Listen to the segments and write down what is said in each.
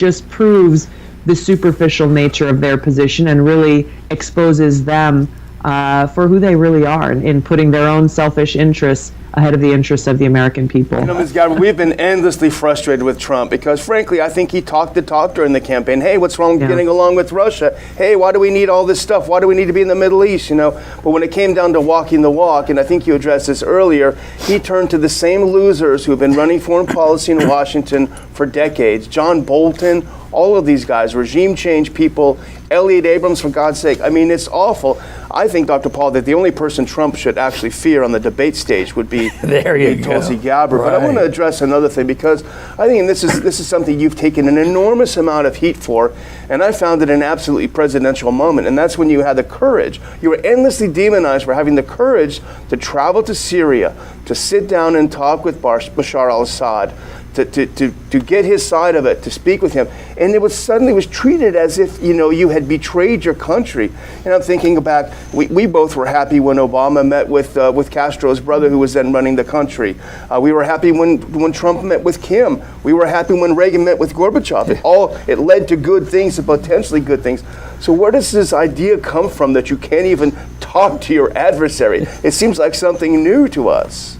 just proves the superficial nature of their position and really exposes them for who they really are in putting their own selfish interests ahead of the interests of the American people. You know, Ms. Gabbard, we've been endlessly frustrated with Trump because, frankly, I think he talked the talk during the campaign. Hey, what's wrong with getting along with Russia? Hey, why do we need all this stuff? Why do we need to be in the Middle East? You know, but when it came down to walking the walk, and I think you addressed this earlier, he turned to the same losers who have been running foreign policy in Washington for decades. John Bolton, all of these guys, regime change people, Elliot Abrams, for God's sake. I mean, it's awful. I think, Dr. Paul, that the only person Trump should actually fear on the debate stage would be Tulsi Gabbard. Right. But I want to address another thing, because I think this is something you've taken an enormous amount of heat for, and I found it an absolutely presidential moment, and that's when you had the courage. You were endlessly demonized for having the courage to travel to Syria, to sit down and talk with Bashar al-Assad, to get his side of it, to speak with him, and it was suddenly was treated as if, you know, you had betrayed your country. And I'm thinking back, we both were happy when Obama met with Castro's brother, who was then running the country. We were happy when Trump met with Kim. We were happy when Reagan met with Gorbachev. It led to good things, and potentially good things. So where does this idea come from that you can't even talk to your adversary? It seems like something new to us.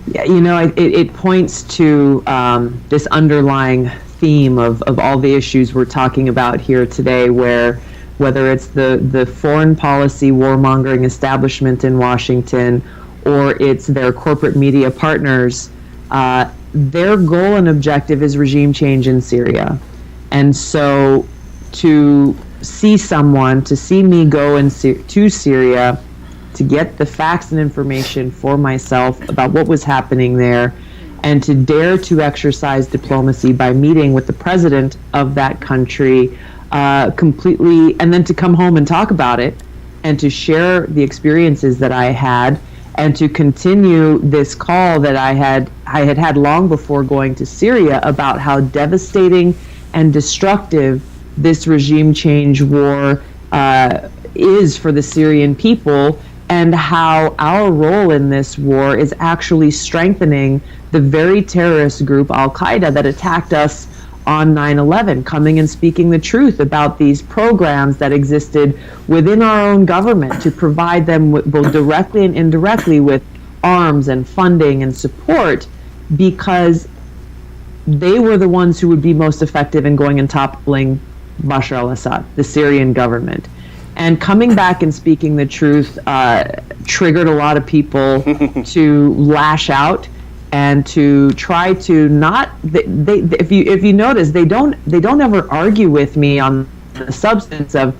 Yeah, you know, it points to this underlying theme of all the issues we're talking about here today, where whether it's the foreign policy warmongering establishment in Washington or it's their corporate media partners, their goal and objective is regime change in Syria. And so to see me go to Syria, to get the facts and information for myself about what was happening there, and to dare to exercise diplomacy by meeting with the president of that country completely, and then to come home and talk about it, and to share the experiences that I had, and to continue this call that I had long before going to Syria about how devastating and destructive this regime change war is for the Syrian people, and how our role in this war is actually strengthening the very terrorist group Al-Qaeda that attacked us on 9/11, coming and speaking the truth about these programs that existed within our own government to provide them both directly and indirectly with arms and funding and support, because they were the ones who would be most effective in going and toppling Bashar al-Assad, the Syrian government. And coming back and speaking the truth triggered a lot of people to lash out and to try to not. If you notice, they don't ever argue with me on the substance of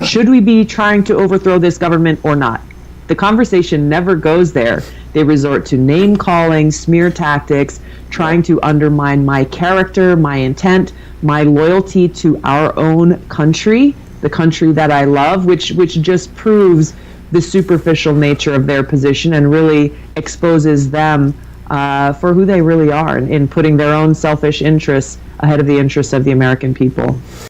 should we be trying to overthrow this government or not. The conversation never goes there. They resort to name calling, smear tactics, trying to undermine my character, my intent, my loyalty to our own country, the country that I love, which just proves the superficial nature of their position and really exposes them for who they really are in putting their own selfish interests ahead of the interests of the American people.